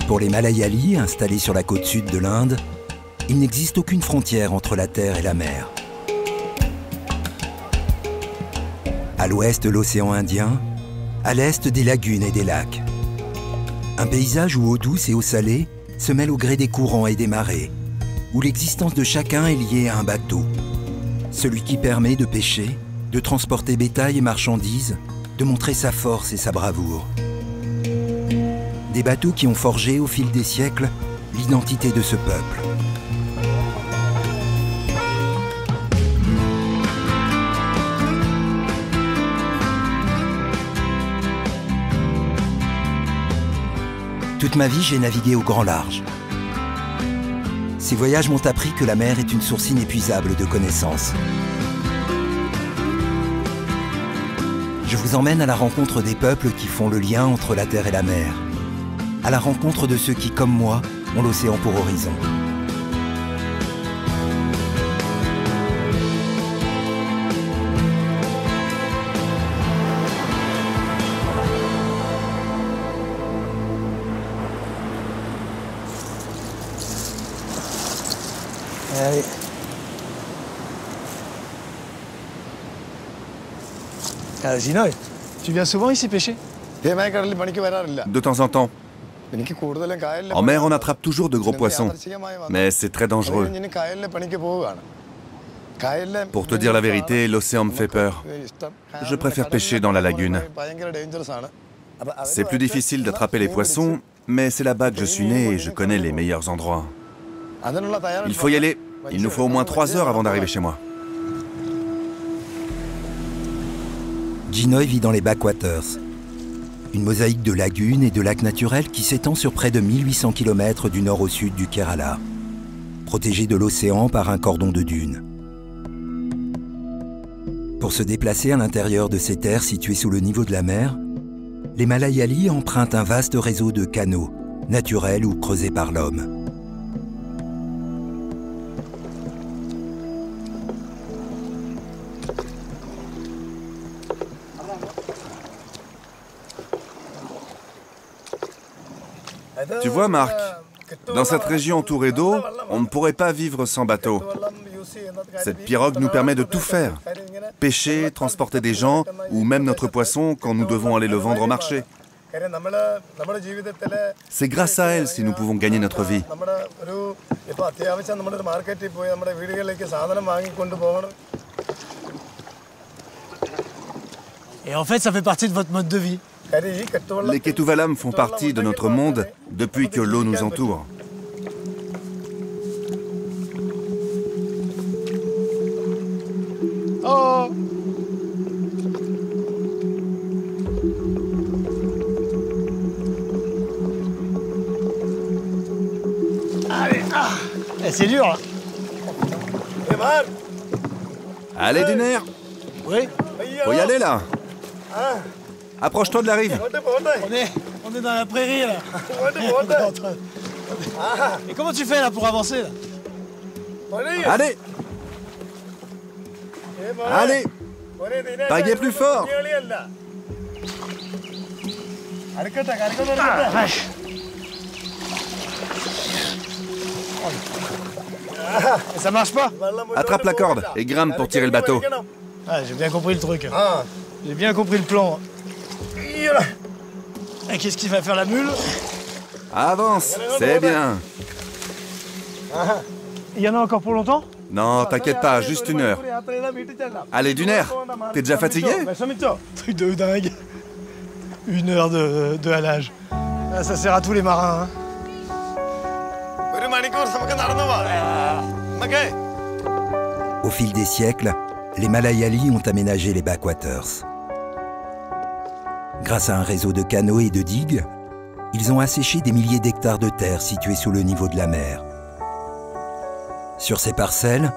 Pour les Malayali, installés sur la côte sud de l'Inde, il n'existe aucune frontière entre la terre et la mer. À l'ouest, l'océan Indien, à l'est, des lagunes et des lacs. Un paysage où eau douce et eau salée se mêlent au gré des courants et des marées, où l'existence de chacun est liée à un bateau. Celui qui permet de pêcher, de transporter bétail et marchandises, de montrer sa force et sa bravoure. Des bateaux qui ont forgé au fil des siècles l'identité de ce peuple. Toute ma vie, j'ai navigué au grand large. Ces voyages m'ont appris que la mer est une source inépuisable de connaissances. Je vous emmène à la rencontre des peuples qui font le lien entre la terre et la mer. À la rencontre de ceux qui, comme moi, ont l'océan pour horizon. Allez. Ginoy, tu viens souvent ici pêcher? De temps en temps. En mer, on attrape toujours de gros poissons, mais c'est très dangereux. Pour te dire la vérité, l'océan me fait peur. Je préfère pêcher dans la lagune. C'est plus difficile d'attraper les poissons, mais c'est là-bas que je suis né et je connais les meilleurs endroits. Il faut y aller. Il nous faut au moins 3 heures avant d'arriver chez moi. Ginoy vit dans les backwaters, une mosaïque de lagunes et de lacs naturels qui s'étend sur près de 1800 km du nord au sud du Kerala, protégé de l'océan par un cordon de dunes. Pour se déplacer à l'intérieur de ces terres situées sous le niveau de la mer, les Malayali empruntent un vaste réseau de canaux, naturels ou creusés par l'homme. Tu vois, Marc, dans cette région entourée d'eau, on ne pourrait pas vivre sans bateau. Cette pirogue nous permet de tout faire. Pêcher, transporter des gens, ou même notre poisson quand nous devons aller le vendre au marché. C'est grâce à elle si nous pouvons gagner notre vie. Et en fait, ça fait partie de votre mode de vie. Les Ketuvalam font partie de notre monde depuis que l'eau nous entoure. Oh! Allez, ah! C'est dur là. Allez, Duner! Oui? Faut y aller là! Approche-toi de la rive. On est dans la prairie là. Et comment tu fais là pour avancer là? Allez! Allez! Pagaie plus fort! Ah, vache. Et ça marche pas? Attrape la corde et grimpe pour tirer le bateau. Ah, j'ai bien compris le truc. J'ai bien compris le plan. Et qu'est-ce qui va faire la mule? Avance, c'est bien. Il y en a encore pour longtemps? Non, t'inquiète pas, juste 1 heure. Allez, Duner, t'es déjà fatigué? Truc de dingue. 1 heure de halage. Ah, ça sert à tous les marins. Au fil des siècles, les Malayali ont aménagé les backwaters. Grâce à un réseau de canaux et de digues, ils ont asséché des milliers d'hectares de terre situés sous le niveau de la mer. Sur ces parcelles,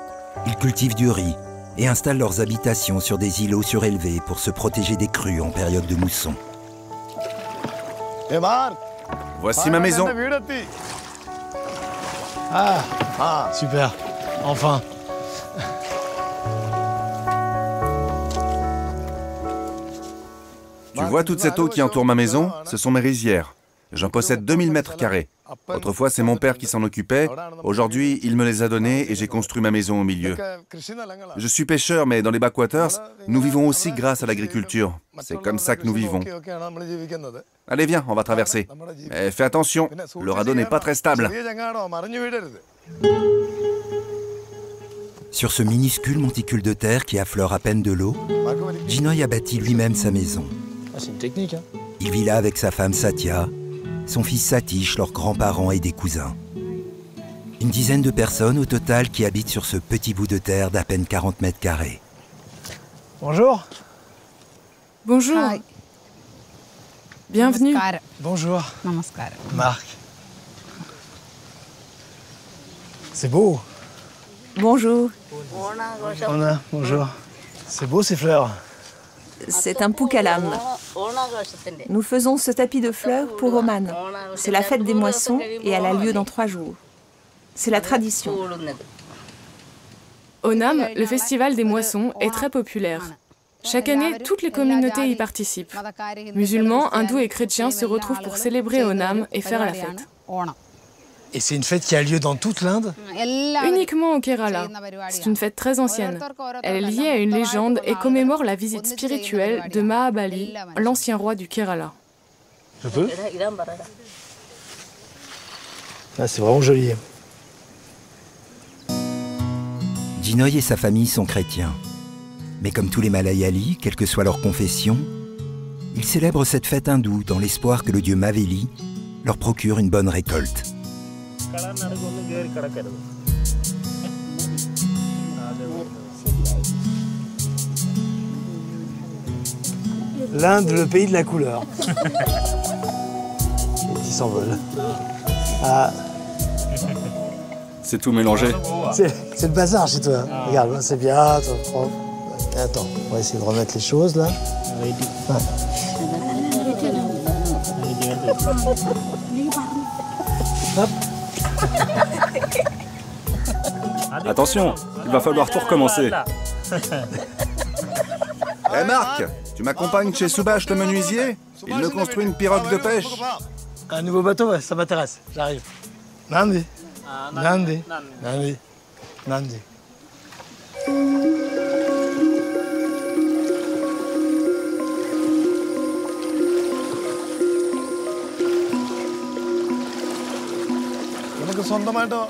ils cultivent du riz et installent leurs habitations sur des îlots surélevés pour se protéger des crues en période de mousson. Voici ma maison. Ah, super. Enfin. Tu vois toute cette eau qui entoure ma maison? Ce sont mes rizières. J'en possède 2000 mètres carrés. Autrefois, c'est mon père qui s'en occupait. Aujourd'hui, il me les a donnés et j'ai construit ma maison au milieu. Je suis pêcheur, mais dans les backwaters, nous vivons aussi grâce à l'agriculture. C'est comme ça que nous vivons. Allez, viens, on va traverser. Mais fais attention, le radeau n'est pas très stable. Sur ce minuscule monticule de terre qui affleure à peine de l'eau, Ginoy a bâti lui-même sa maison. C'est une technique, hein. Il vit là avec sa femme Satya, son fils Satish, leurs grands-parents et des cousins. Une dizaine de personnes au total qui habitent sur ce petit bout de terre d'à peine 40 mètres carrés. Bonjour. Bonjour. Hi. Bienvenue. Namaskar. Bonjour. Namaskar. Marc. C'est beau. Bonjour. Bonjour. C'est beau ces fleurs. C'est un poukalam. Nous faisons ce tapis de fleurs pour Oman. C'est la fête des moissons et elle a lieu dans 3 jours. C'est la tradition. Onam, le festival des moissons, est très populaire. Chaque année, toutes les communautés y participent. Musulmans, hindous et chrétiens se retrouvent pour célébrer Onam et faire la fête. Et c'est une fête qui a lieu dans toute l'Inde. Uniquement au Kerala. C'est une fête très ancienne. Elle est liée à une légende et commémore la visite spirituelle de Mahabali, l'ancien roi du Kerala. Je peux? Ah, c'est vraiment joli. Ginoy et sa famille sont chrétiens. Mais comme tous les Malayalis, quelle que soit leur confession, ils célèbrent cette fête hindoue dans l'espoir que le dieu Maveli leur procure une bonne récolte. L'Inde, le pays de la couleur. Qui s'envole. Ah, C'est tout mélangé. c'est le bazar chez toi. Regarde, là, c'est bien. Attends, on va essayer de remettre les choses là. Ouais. Hop. Attention, il va falloir tout recommencer. Hé Marc, tu m'accompagnes chez Subhash le menuisier? Il me construit une pirogue de pêche. Un nouveau bateau, ouais, ça m'intéresse. J'arrive. Nandi. Nandi. Nandi. Nandi.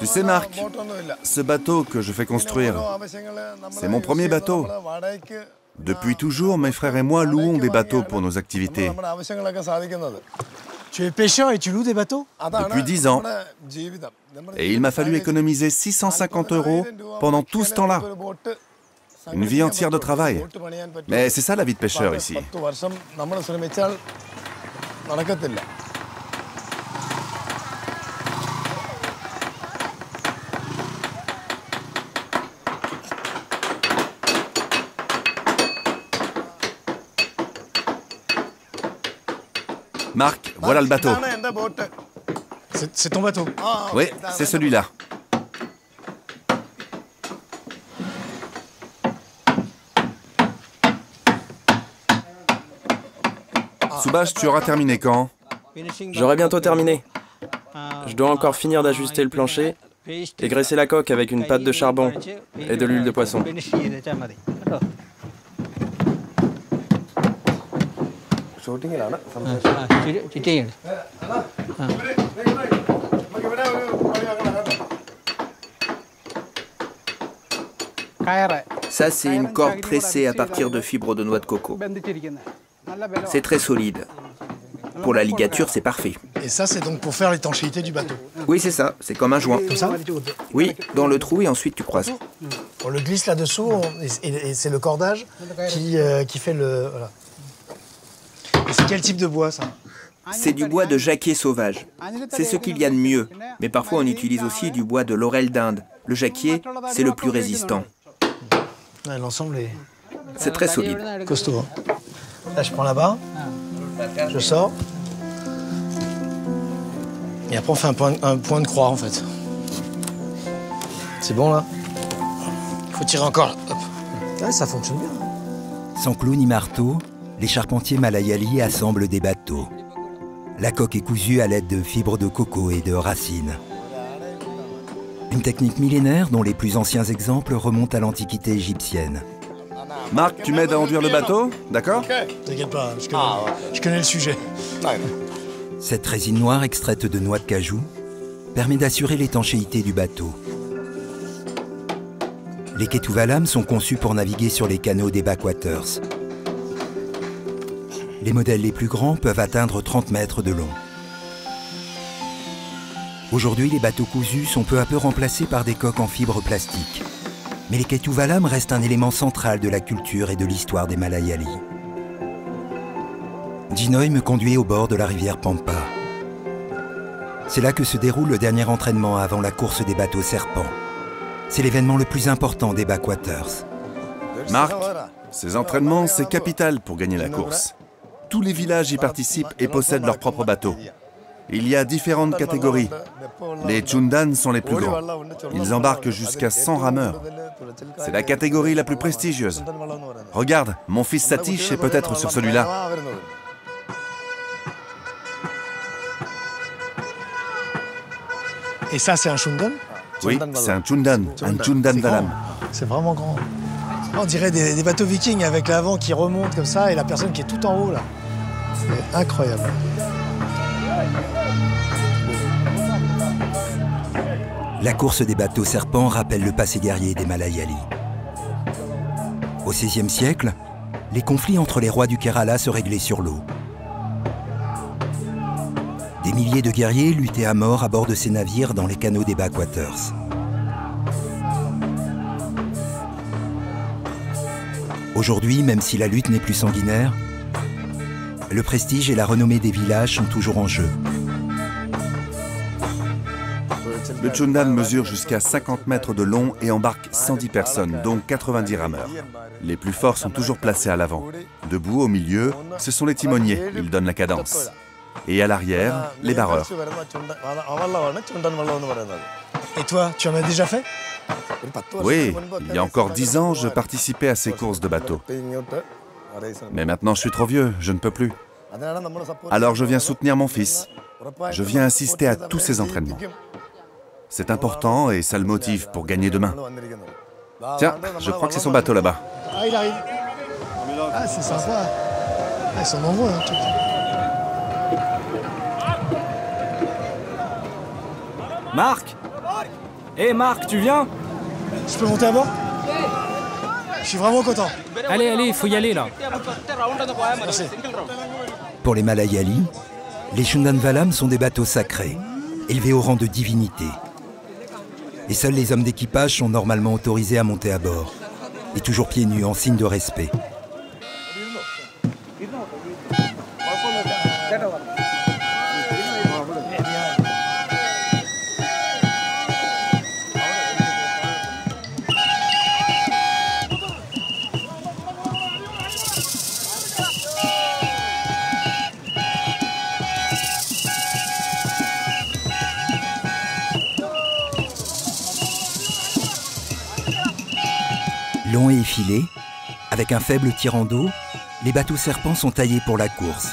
Tu sais Marc, ce bateau que je fais construire, c'est mon premier bateau. Depuis toujours, mes frères et moi louons des bateaux pour nos activités. Tu es pêcheur et tu loues des bateaux? Depuis 10 ans. Et il m'a fallu économiser 650 € pendant tout ce temps-là. Une vie entière de travail. Mais c'est ça la vie de pêcheur ici. Marc, voilà le bateau. C'est ton bateau? Oui, c'est celui-là. Subhash, tu auras terminé quand? J'aurai bientôt terminé. Je dois encore finir d'ajuster le plancher et graisser la coque avec une pâte de charbon et de l'huile de poisson. Ça, c'est une corde tressée à partir de fibres de noix de coco. C'est très solide. Pour la ligature, c'est parfait. Et ça, c'est donc pour faire l'étanchéité du bateau? Oui, c'est ça. C'est comme un joint. Comme ça? Oui, dans le trou et ensuite tu croises. On le glisse là-dessous et c'est le cordage qui fait le... Voilà. Et c'est quel type de bois, ça? C'est du bois de jacquier sauvage. C'est ce qu'il y a de mieux. Mais parfois, on utilise aussi du bois de laurel d'Inde. Le jacquier, c'est le plus résistant. Ouais, l'ensemble est... C'est très solide. Costaud. Hein. Là, je prends là-bas. Je sors. Et après, on fait un point de croix, en fait. C'est bon, là? Il faut tirer encore, là. Hop. Ouais, ça fonctionne bien. Sans clou ni marteau, les charpentiers malayali assemblent des bateaux. La coque est cousue à l'aide de fibres de coco et de racines. Une technique millénaire dont les plus anciens exemples remontent à l'Antiquité égyptienne. Marc, tu m'aides à enduire le bateau, d'accord? T'inquiète pas, je connais le sujet. Cette résine noire extraite de noix de cajou permet d'assurer l'étanchéité du bateau. Les Ketouvalam sont conçus pour naviguer sur les canaux des backwaters. Les modèles les plus grands peuvent atteindre 30 mètres de long. Aujourd'hui, les bateaux cousus sont peu à peu remplacés par des coques en fibre plastique. Mais les Ketouvalam restent un élément central de la culture et de l'histoire des Malayali. Ginoy me conduit au bord de la rivière Pampa. C'est là que se déroule le dernier entraînement avant la course des bateaux serpents. C'est l'événement le plus important des backwaters. Marc, ces entraînements, c'est capital pour gagner la course. Tous les villages y participent et possèdent leur propre bateau. Il y a différentes catégories. Les Chundan sont les plus grands. Ils embarquent jusqu'à 100 rameurs. C'est la catégorie la plus prestigieuse. Regarde, mon fils Satish est peut-être sur celui-là. Et ça, c'est un Chundan? Oui, c'est un Chundan Valam. C'est vraiment grand. On dirait des bateaux vikings avec l'avant qui remonte comme ça et la personne qui est tout en haut là. C'est incroyable. La course des bateaux serpents rappelle le passé guerrier des Malayali. Au XVIe siècle, les conflits entre les rois du Kerala se réglaient sur l'eau. Des milliers de guerriers luttaient à mort à bord de ces navires dans les canaux des backwaters. Aujourd'hui, même si la lutte n'est plus sanguinaire, le prestige et la renommée des villages sont toujours en jeu. Le Chundan mesure jusqu'à 50 mètres de long et embarque 110 personnes, dont 90 rameurs. Les plus forts sont toujours placés à l'avant. Debout, au milieu, ce sont les timoniers, ils donnent la cadence. Et à l'arrière, les barreurs. Et toi, tu en as déjà fait? Oui, il y a encore 10 ans, je participais à ces courses de bateaux. Mais maintenant, je suis trop vieux, je ne peux plus. Alors je viens soutenir mon fils. Je viens assister à tous ces entraînements. C'est important et ça le motive pour gagner demain. Tiens, je crois que c'est son bateau là-bas. Ah, il arrive. Ah, c'est sympa. Ah, ils sont nombreux. Hein, Marc! Hé Marc, tu viens? je peux monter à bord? Je suis vraiment content. Allez, il faut y aller là. Merci. Pour les Malayali, les Chundan Valam sont des bateaux sacrés, élevés au rang de divinité. Et seuls les hommes d'équipage sont normalement autorisés à monter à bord, et toujours pieds nus en signe de respect. Longs et effilés, avec un faible tirant d'eau, les bateaux serpents sont taillés pour la course.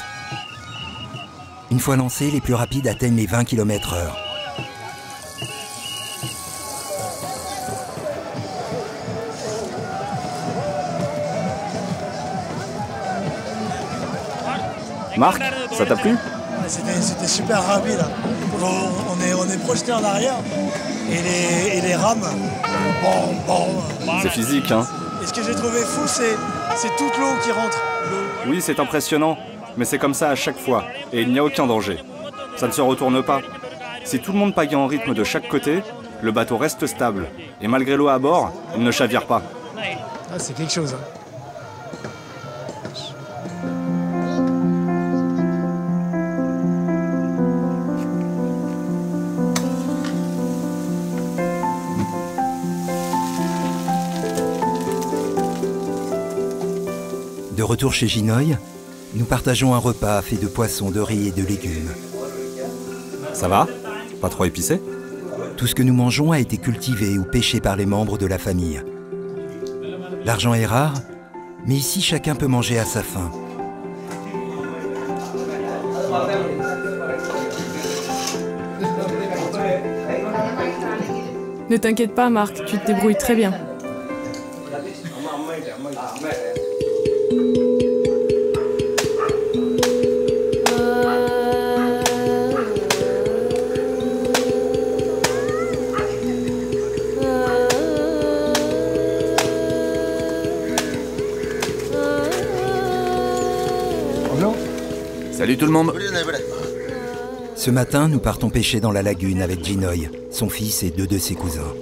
Une fois lancés, les plus rapides atteignent les 20 km/h. Marc, ça t'a plu? C'était super rapide. On est projeté en arrière et les rames. C'est physique, hein? Et ce que j'ai trouvé fou, c'est toute l'eau qui rentre. Oui, c'est impressionnant, mais c'est comme ça à chaque fois, et il n'y a aucun danger. Ça ne se retourne pas. Si tout le monde paille en rythme de chaque côté, le bateau reste stable, et malgré l'eau à bord, il ne chavire pas. Ah, c'est quelque chose. Hein. De retour chez Ginoy, nous partageons un repas fait de poissons, de riz et de légumes. Ça va? Pas trop épicé? Tout ce que nous mangeons a été cultivé ou pêché par les membres de la famille. L'argent est rare, mais ici chacun peut manger à sa faim. Ne t'inquiète pas, Marc, tu te débrouilles très bien. Salut tout le monde. Ce matin, nous partons pêcher dans la lagune avec Jinoy, son fils et 2 de ses cousins.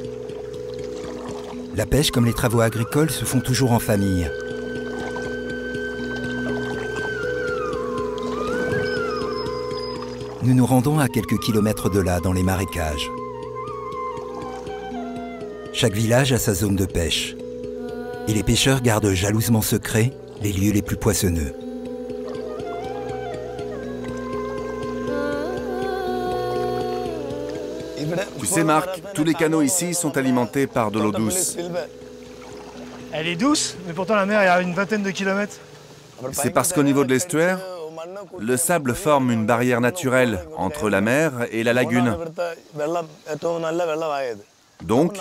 La pêche comme les travaux agricoles se font toujours en famille. Nous nous rendons à quelques kilomètres de là, dans les marécages. Chaque village a sa zone de pêche. Et les pêcheurs gardent jalousement secrets les lieux les plus poissonneux. Tu sais Marc, tous les canaux ici sont alimentés par de l'eau douce. Elle est douce, mais pourtant la mer est à une vingtaine de kilomètres. C'est parce qu'au niveau de l'estuaire, le sable forme une barrière naturelle entre la mer et la lagune. Donc,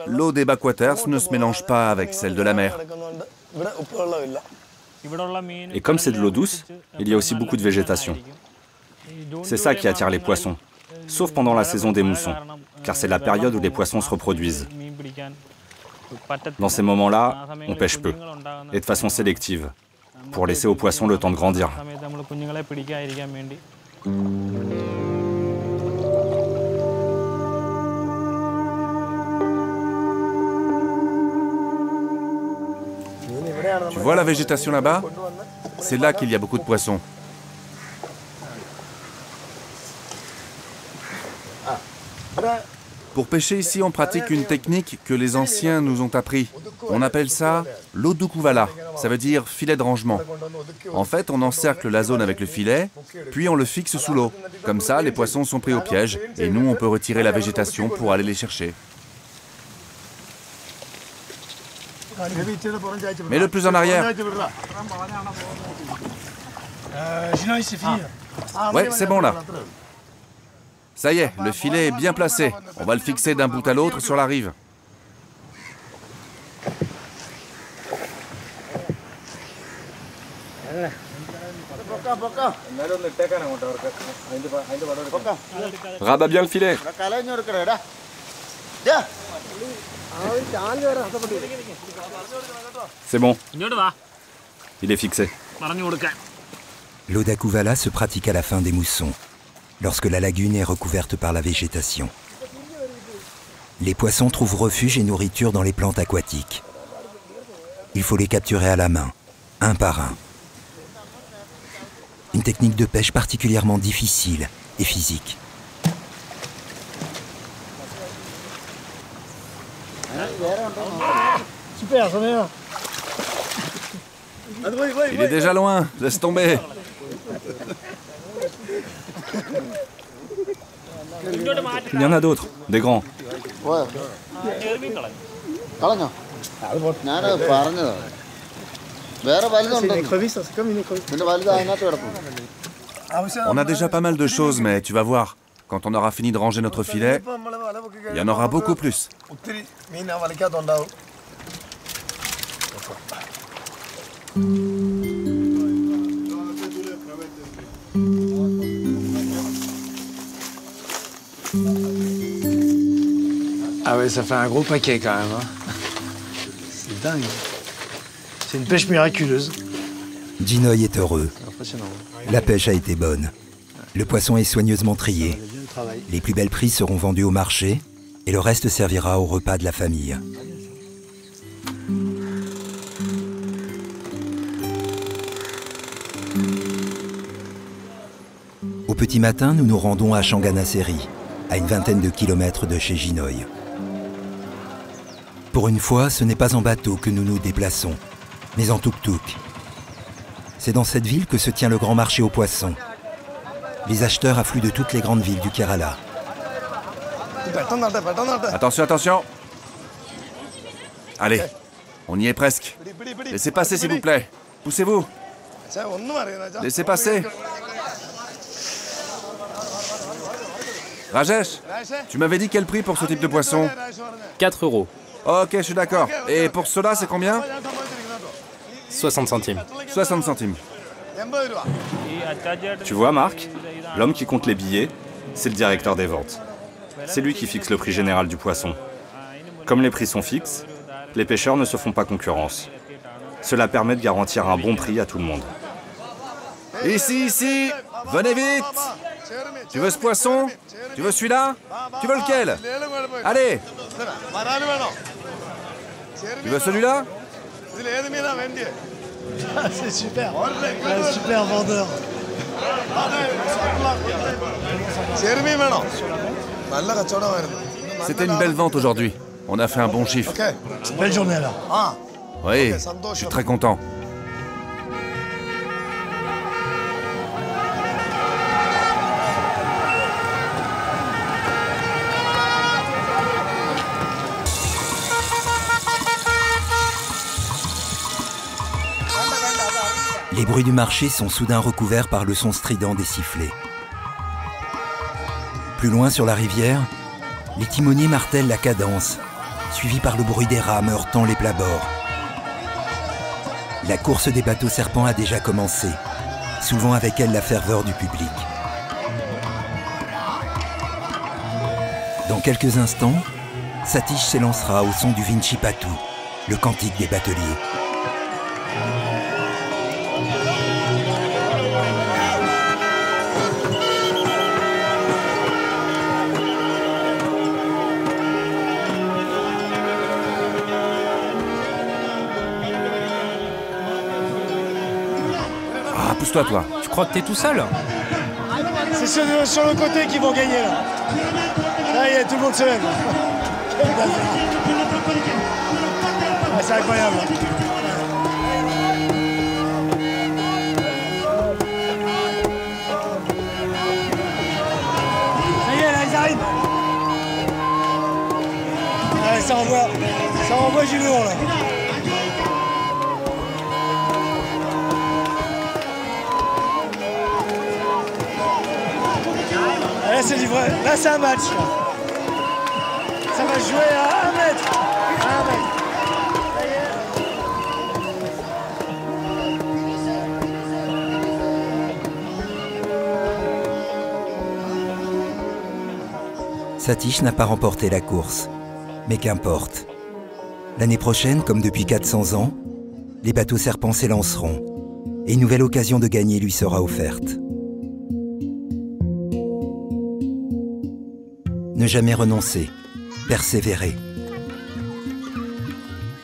l'eau des backwaters ne se mélange pas avec celle de la mer. Et comme c'est de l'eau douce, il y a aussi beaucoup de végétation. C'est ça qui attire les poissons, sauf pendant la saison des moussons, car c'est la période où les poissons se reproduisent. Dans ces moments-là, on pêche peu, et de façon sélective, pour laisser aux poissons le temps de grandir. Tu vois la végétation là-bas? C'est là qu'il y a beaucoup de poissons. Pour pêcher ici, on pratique une technique que les anciens nous ont appris. On appelle ça l'odukuvala, ça veut dire filet de rangement. En fait, on encercle la zone avec le filet, puis on le fixe sous l'eau. Comme ça, les poissons sont pris au piège, et nous, on peut retirer la végétation pour aller les chercher. Mais le plus en arrière. Ginoy, c'est fini. Ouais, c'est bon là. Ça y est, le filet est bien placé. On va le fixer d'un bout à l'autre sur la rive. Rabat bien le filet. C'est bon. Il est fixé. L'odakuvala se pratique à la fin des moussons, lorsque la lagune est recouverte par la végétation. Les poissons trouvent refuge et nourriture dans les plantes aquatiques. Il faut les capturer à la main, un par un. Une technique de pêche particulièrement difficile et physique. Super, j'en ai un. Il est déjà loin, laisse tomber. Il y en a d'autres, des grands. C'est une écrevisse, c'est comme une écrevisse. On a déjà pas mal de choses, mais tu vas voir. Quand on aura fini de ranger notre filet, il y en aura beaucoup plus. Ah ouais, ça fait un gros paquet quand même. Hein. C'est dingue. C'est une pêche miraculeuse. Jinoy est heureux. La pêche a été bonne. Le poisson est soigneusement trié. Les plus belles prises seront vendues au marché et le reste servira au repas de la famille. Au petit matin, nous nous rendons à Changanassery, à une vingtaine de kilomètres de chez Jinoy. Pour une fois, ce n'est pas en bateau que nous nous déplaçons, mais en tuk-tuk. C'est dans cette ville que se tient le grand marché aux poissons. Les acheteurs affluent de toutes les grandes villes du Kerala. Attention, attention. Allez, on y est presque. Laissez passer, s'il vous plaît. Poussez-vous. Laissez passer. Rajesh, tu m'avais dit quel prix pour ce type de poisson? 4 euros. Ok, je suis d'accord. Et pour cela, c'est combien? 60 centimes. 60 centimes. Tu vois, Marc, l'homme qui compte les billets, c'est le directeur des ventes. C'est lui qui fixe le prix général du poisson. Comme les prix sont fixes, les pêcheurs ne se font pas concurrence. Cela permet de garantir un bon prix à tout le monde. Ici, ici! Venez vite! Tu veux ce poisson? Tu veux celui-là? Tu veux lequel? Allez! Tu veux celui-là? Ah, c'est super. Un super vendeur. C'était une belle vente aujourd'hui. On a fait un bon chiffre. C'est une belle journée alors. Oui, je suis très content. Les bruits du marché sont soudain recouverts par le son strident des sifflets. Plus loin sur la rivière, les timoniers martèlent la cadence, suivis par le bruit des rames heurtant les plabords. La course des bateaux serpents a déjà commencé, souvent avec elle la ferveur du public. Dans quelques instants, Satish s'élancera au son du Vinci Patu, le cantique des bateliers. Ah, pousse-toi, toi. Tu crois que t'es tout seul? C'est ceux sur le côté qui vont gagner là. Là, il y a tout le monde se lève. Ah, c'est incroyable. Ça y est, là, ils arrivent. Ouais, ça renvoie du lourd là. Là, c'est du vrai. Là, c'est un match. Là. Ça va jouer à 1 mètre. À 1 mètre. Satish n'a pas remporté la course, mais qu'importe. L'année prochaine, comme depuis 400 ans, les bateaux serpents s'élanceront et une nouvelle occasion de gagner lui sera offerte. Ne jamais renoncer, persévérer.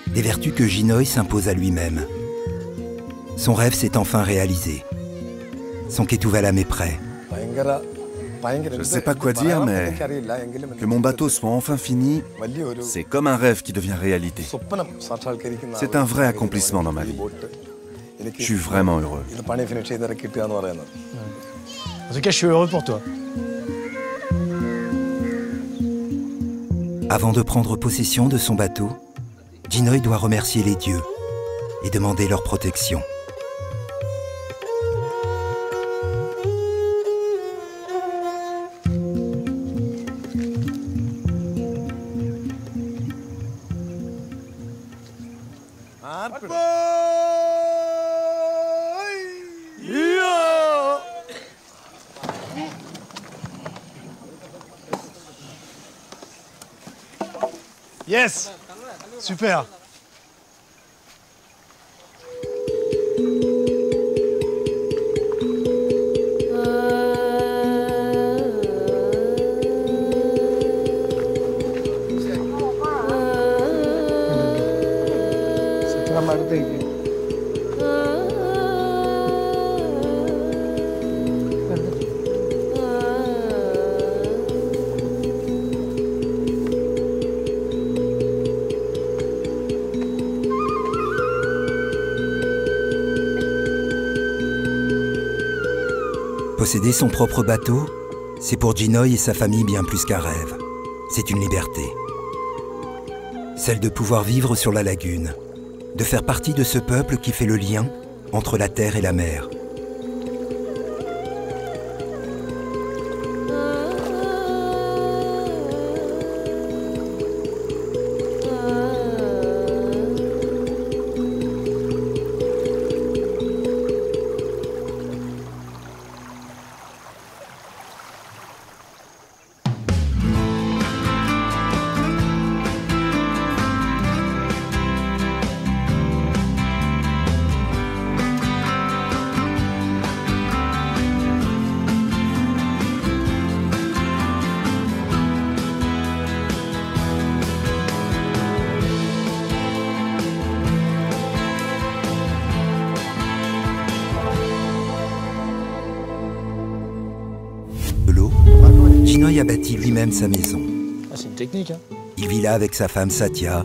Des vertus que Jinoy s'impose à lui-même. Son rêve s'est enfin réalisé. Son Ketuvalam est prêt. Je ne sais pas quoi dire, mais que mon bateau soit enfin fini, c'est comme un rêve qui devient réalité. C'est un vrai accomplissement dans ma vie. Je suis vraiment heureux. En tout cas, je suis heureux pour toi. Avant de prendre possession de son bateau, Jinoy doit remercier les dieux et demander leur protection. Yes! Super! Posséder son propre bateau, c'est pour Jinoy et sa famille bien plus qu'un rêve. C'est une liberté. Celle de pouvoir vivre sur la lagune, de faire partie de ce peuple qui fait le lien entre la terre et la mer. Chinoy a bâti lui-même sa maison. Ah, c'est une technique, hein. Il vit là avec sa femme Satya